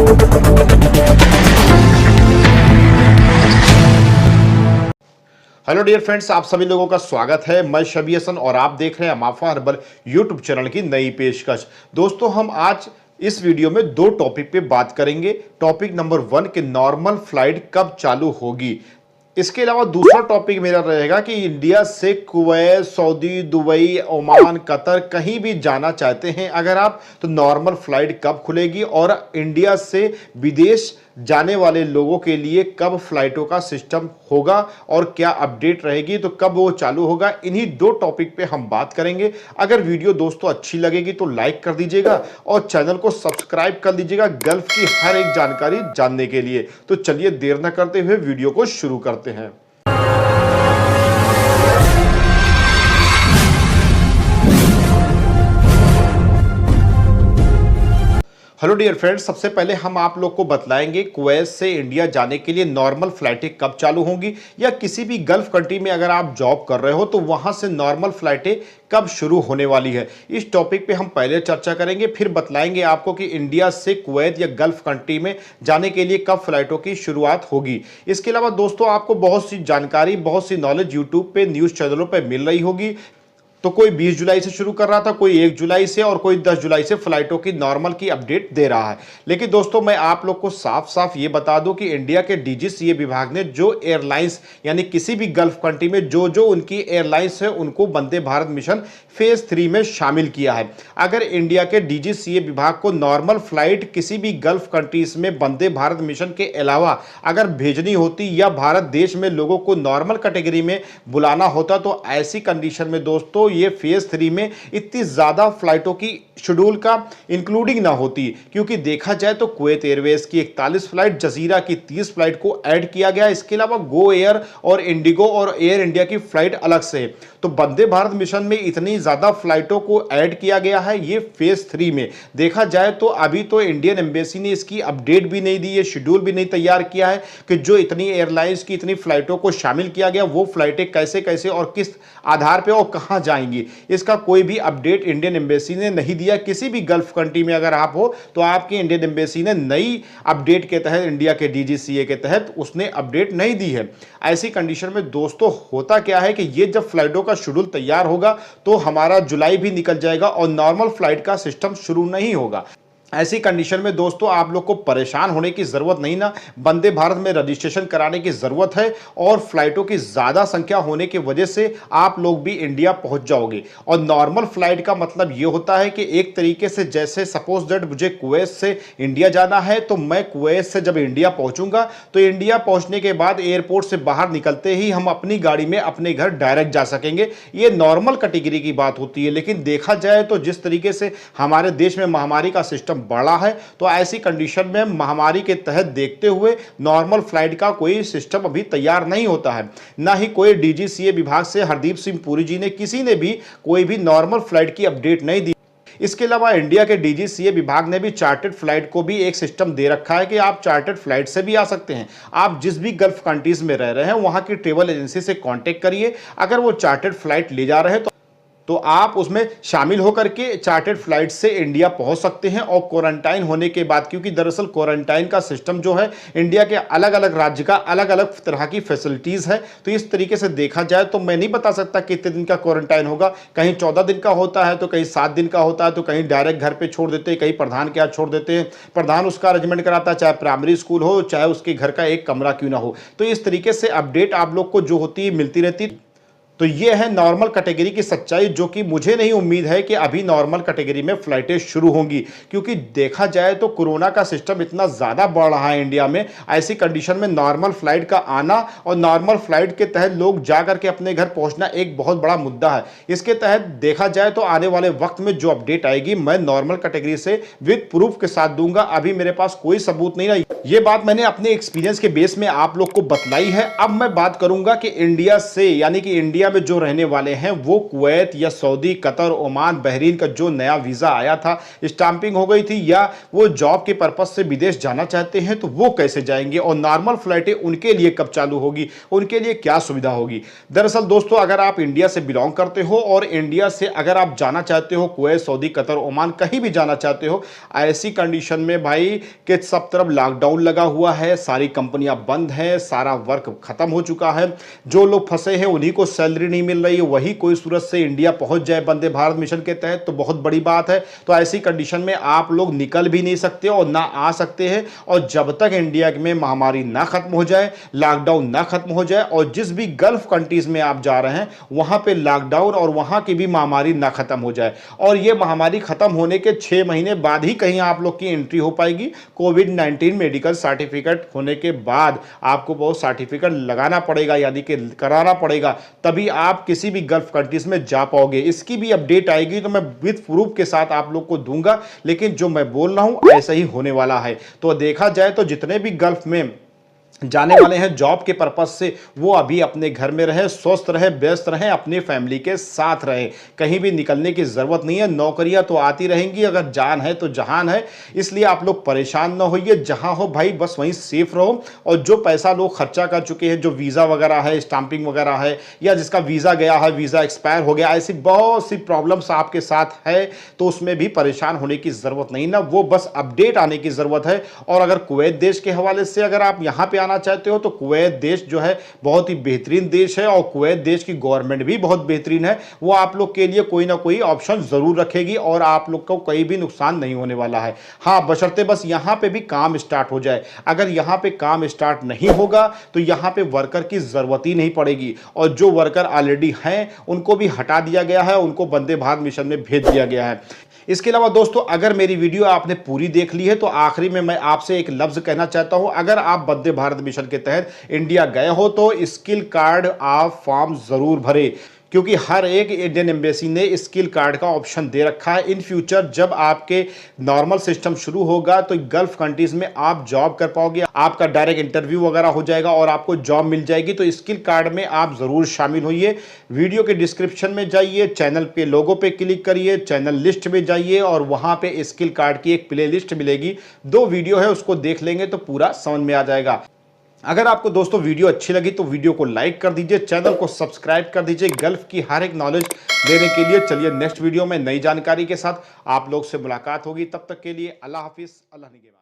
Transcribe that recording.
Hello dear friends, आप सभी लोगों का स्वागत है। मैं शबी हसन और आप देख रहे हैं अमाफा हर्बल यूट्यूब चैनल की नई पेशकश। दोस्तों, हम आज इस वीडियो में दो टॉपिक पे बात करेंगे। टॉपिक नंबर 1 कि नॉर्मल फ्लाइट कब चालू होगी। इसके अलावा दूसरा टॉपिक मेरा रहेगा कि इंडिया से Kuwait, Saudi, Dubai, Oman, Qatar कहीं भी जाना चाहते हैं अगर आप, तो नॉर्मल फ्लाइट कब खुलेगी और इंडिया से विदेश जाने वाले लोगों के लिए कब फ्लाइटों का सिस्टम होगा और क्या अपडेट रहेगी, तो कब वो चालू होगा। इन्हीं दो टॉपिक पे हम बात करेंगे। अगर वीडियो दोस्तों अच्छी लगेगी तो लाइक कर दीजिएगा और चैनल को सब्सक्राइब कर लीजिएगा गल्फ की हर एक जानकारी जानने के लिए। तो चलिए देर न करते हुए वीडियो को शुरू करते हैं। हेलो डियर फ्रेंड्स, सबसे पहले हम आप लोग को बतलाएंगे कुवैत से इंडिया जाने के लिए नॉर्मल फ्लाइटें कब चालू होंगी, या किसी भी गल्फ कंट्री में अगर आप जॉब कर रहे हो तो वहां से नॉर्मल फ्लाइटें कब शुरू होने वाली है। इस टॉपिक पे हम पहले चर्चा करेंगे, फिर बतलाएंगे आपको कि इंडिया से कुवैत या गल्फ कंट्री में जाने के लिए कब फ्लाइटों की शुरुआत होगी। इसके अलावा दोस्तों, आपको बहुत सी जानकारी, बहुत सी नॉलेज यूट्यूब पे, न्यूज़ चैनलों पर मिल रही होगी। तो कोई 20 जुलाई से शुरू कर रहा था, कोई 1 जुलाई से और कोई 10 जुलाई से फ्लाइटों की नॉर्मल की अपडेट दे रहा है। लेकिन दोस्तों, मैं आप लोग को साफ साफ ये बता दूं कि इंडिया के डीजीसीए विभाग ने जो एयरलाइंस, यानी किसी भी गल्फ कंट्री में जो जो उनकी एयरलाइंस है, उनको वंदे भारत मिशन फेज 3 में शामिल किया है। अगर इंडिया के डीजीसीए विभाग को नॉर्मल फ्लाइट किसी भी गल्फ कंट्रीज में वंदे भारत मिशन के अलावा अगर भेजनी होती या भारत देश में लोगों को नॉर्मल कैटेगरी में बुलाना होता, तो ऐसी कंडीशन में दोस्तों ये फेज 3 में इतनी ज्यादा फ्लाइटों की शेड्यूल का इंक्लूडिंग ना होती। क्योंकि देखा जाए तो कुवैत एयरवेज की 41 फ्लाइट, जजीरा की 30 फ्लाइट को ऐड किया गया। इसके अलावा गो एयर और इंडिगो और एयर इंडिया की फ्लाइट अलग से। तो वंदे भारत मिशन में इतनी ज्यादा फ्लाइटों को ऐड किया गया है ये फेज 3 में। देखा जाए तो अभी तो इंडियन एम्बेसी ने इसकी अपडेट भी नहीं दी है, शेड्यूल भी नहीं तैयार किया है कि जो इतनी एयरलाइंस की इतनी फ्लाइटों को शामिल किया गया, वो फ्लाइटें कैसे कैसे और किस आधार पर और कहां जाएंगी, इसका कोई भी अपडेट इंडियन एम्बेसी ने नहीं दिया। किसी भी गल्फ कंट्री में अगर आप हो तो आपकी इंडियन एम्बेसी ने नई अपडेट के तहत, इंडिया के डीजीसीए के तहत उसने अपडेट नहीं दी है। ऐसी कंडीशन में दोस्तों होता क्या है कि ये जब फ्लाइटों का शेड्यूल तैयार होगा तो हमारा जुलाई भी निकल जाएगा और नॉर्मल फ्लाइट का सिस्टम शुरू नहीं होगा। ऐसी कंडीशन में दोस्तों आप लोग को परेशान होने की ज़रूरत नहीं ना, वंदे भारत में रजिस्ट्रेशन कराने की ज़रूरत है और फ्लाइटों की ज़्यादा संख्या होने की वजह से आप लोग भी इंडिया पहुंच जाओगे। और नॉर्मल फ्लाइट का मतलब ये होता है कि एक तरीके से जैसे सपोज दैट मुझे कुवैत से इंडिया जाना है, तो मैं कुवैत से जब इंडिया पहुंचूंगा तो इंडिया पहुंचने के बाद एयरपोर्ट से बाहर निकलते ही हम अपनी गाड़ी में अपने घर डायरेक्ट जा सकेंगे। ये नॉर्मल कैटेगरी की बात होती है। लेकिन देखा जाए तो जिस तरीके से हमारे देश में महामारी का सिस्टम बढ़ा है, तो ऐसी कंडीशन में महामारी के तहत देखते हुए नॉर्मल फ्लाइट का कोई सिस्टम अभी तैयार नहीं होता है। ना ही कोई डीजीसीए विभाग से हरदीप सिंह पुरी जी ने, किसी ने भी कोई भी नॉर्मल फ्लाइट की अपडेट नहीं दी। इसके अलावा इंडिया के डीजीसीए विभाग ने भी चार्टर्ड फ्लाइट को भी एक सिस्टम दे रखा है कि आप चार्टर्ड फ्लाइट से भी आ सकते हैं। आप जिस भी गल्फ कंट्रीज में रह रहे हैं वहां की ट्रेवल एजेंसी से कांटेक्ट करिए। अगर वो चार्टर्ड फ्लाइट ले जा रहे हैं तो आप उसमें शामिल होकर के चार्टर्ड फ्लाइट से इंडिया पहुंच सकते हैं। और क्वारंटाइन होने के बाद, क्योंकि दरअसल क्वारंटाइन का सिस्टम जो है इंडिया के अलग अलग राज्य का अलग अलग तरह की फैसिलिटीज है, तो इस तरीके से देखा जाए तो मैं नहीं बता सकता कितने दिन का क्वारंटाइन होगा। कहीं 14 दिन का होता है, तो कहीं 7 दिन का होता है, तो कहीं डायरेक्ट घर पे छोड़ देते हैं, कहीं प्रधान के यहाँ छोड़ देते हैं। प्रधान उसका अरेंजमेंट कराता है, चाहे प्राइमरी स्कूल हो, चाहे उसके घर का एक कमरा क्यों ना हो। तो इस तरीके से अपडेट आप लोग को जो होती है मिलती रहती है। तो ये है नॉर्मल कैटेगरी की सच्चाई, जो कि मुझे नहीं उम्मीद है कि अभी नॉर्मल कैटेगरी में फ्लाइटें शुरू होंगी। क्योंकि देखा जाए तो कोरोना का सिस्टम इतना ज़्यादा बढ़ रहा है इंडिया में। ऐसी कंडीशन में नॉर्मल फ्लाइट का आना और नॉर्मल फ्लाइट के तहत लोग जा करके अपने घर पहुंचना एक बहुत बड़ा मुद्दा है। इसके तहत देखा जाए तो आने वाले वक्त में जो अपडेट आएगी मैं नॉर्मल कैटेगरी से विद प्रूफ के साथ दूंगा। अभी मेरे पास कोई सबूत नहीं है, ये बात मैंने अपने एक्सपीरियंस के बेस में आप लोग को बतलाई है। अब मैं बात करूंगा कि इंडिया से, यानी कि इंडिया इंडिया में जो रहने वाले हैं वो कुवैत या सऊदी, कतर, ओमान, बहरीन का जो नया वीज़ा आया था, स्टाम्पिंग हो गई थी, या वो जॉब के पर्पज से विदेश जाना चाहते हैं तो वो कैसे जाएंगे, और नॉर्मल फ्लाइटें उनके लिए कब चालू होगी, उनके लिए क्या सुविधा होगी। दरअसल दोस्तों, अगर आप इंडिया से बिलोंग करते हो और इंडिया से अगर आप जाना चाहते हो कुवैत, सऊदी, कतर, ओमान, कहीं भी जाना चाहते हो, ऐसी कंडीशन में भाई कि सब तरफ लॉकडाउन लगा हुआ है, सारी कंपनियां बंद हैं, सारा वर्क खत्म हो चुका है, जो लोग फंसे हैं उन्हीं को सैलरी नहीं मिल रही है, वही कोई सूरत से इंडिया पहुंच जाए वंदे भारत मिशन के तहत तो बहुत बड़ी बात है। तो ऐसी कंडीशन में आप लोग निकल भी नहीं सकते और ना आ सकते हैं, और जब तक इंडिया में महामारी ना खत्म हो जाए, लॉकडाउन ना खत्म हो जाए, और जिस भी गल्फ कंट्रीज में आप जा रहे हैं वहां पे लॉकडाउन और वहां की भी महामारी ना खत्म हो जाए, और ये महामारी खत्म होने के 6 महीने बाद ही कहीं आप लोग की एंट्री हो पाएगी। कोविड-19 मेडिकल सर्टिफिकेट होने के बाद आपको वो सर्टिफिकेट लगाना पड़ेगा, यानी कि कराना पड़ेगा, तभी आप किसी भी गल्फ कंट्रीज में जा पाओगे। इसकी भी अपडेट आएगी तो मैं विद प्रूफ के साथ आप लोग को दूंगा, लेकिन जो मैं बोल रहा हूं ऐसा ही होने वाला है। तो देखा जाए तो जितने भी गल्फ में जाने वाले हैं जॉब के पर्पज से, वो अभी अपने घर में रहे, स्वस्थ रहे, व्यस्त रहे, अपनी फैमिली के साथ रहे, कहीं भी निकलने की जरूरत नहीं है। नौकरियां तो आती रहेंगी, अगर जान है तो जहान है, इसलिए आप लोग परेशान ना होइए, जहां हो भाई बस वहीं सेफ रहो। और जो पैसा लोग खर्चा कर चुके हैं, जो वीज़ा वगैरह है, स्टाम्पिंग वगैरह है, या जिसका वीज़ा गया है, वीज़ा एक्सपायर हो गया, ऐसी बहुत सी प्रॉब्लम्स आपके साथ है, तो उसमें भी परेशान होने की ज़रूरत नहीं ना, वो बस अपडेट आने की ज़रूरत है। और अगर कुवैत देश के हवाले से अगर आप यहाँ पे आना चाहते हो तो कुवैत देश जो है बहुत ही बेहतरीन देश है, और कुवैत देश की गवर्नमेंट भी बहुत बेहतरीन है, वो आप लोग के लिए कोई ना कोई ऑप्शन जरूर रखेगी और आप लोग को कोई भी नुकसान नहीं होने वाला है। हाँ, बशर्ते बस यहाँ पे भी काम स्टार्ट हो जाए। अगर यहाँ पे काम स्टार्ट नहीं होगा तो यहाँ पे वर्कर की जरूरत ही नहीं पड़ेगी, और जो वर्कर ऑलरेडी हैं उनको भी हटा दिया गया है, उनको वंदे भारत मिशन में भेज दिया गया है। इसके अलावा दोस्तों, अगर मेरी वीडियो आपने पूरी देख ली है तो आखिरी में मैं आपसे एक लफ्ज कहना चाहता हूं, अगर आप वंदे भारत मिशन के तहत इंडिया गए हो तो स्किल कार्ड आप फॉर्म जरूर भरें, क्योंकि हर एक इंडियन एम्बेसी ने स्किल कार्ड का ऑप्शन दे रखा है। इन फ्यूचर जब आपके नॉर्मल सिस्टम शुरू होगा तो गल्फ कंट्रीज में आप जॉब कर पाओगे, आपका डायरेक्ट इंटरव्यू वगैरह हो जाएगा और आपको जॉब मिल जाएगी। तो स्किल कार्ड में आप ज़रूर शामिल होइए। वीडियो के डिस्क्रिप्शन में जाइए, चैनल पे लोगो पे क्लिक करिए, चैनल लिस्ट में जाइए और वहाँ पे स्किल कार्ड की एक प्ले लिस्ट मिलेगी, 2 वीडियो है, उसको देख लेंगे तो पूरा समझ में आ जाएगा। अगर आपको दोस्तों वीडियो अच्छी लगी तो वीडियो को लाइक कर दीजिए, चैनल को सब्सक्राइब कर दीजिए गल्फ की हर एक नॉलेज लेने के लिए। चलिए नेक्स्ट वीडियो में नई जानकारी के साथ आप लोग से मुलाकात होगी, तब तक के लिए अल्लाह हाफिज, अल्लाह निगहबान।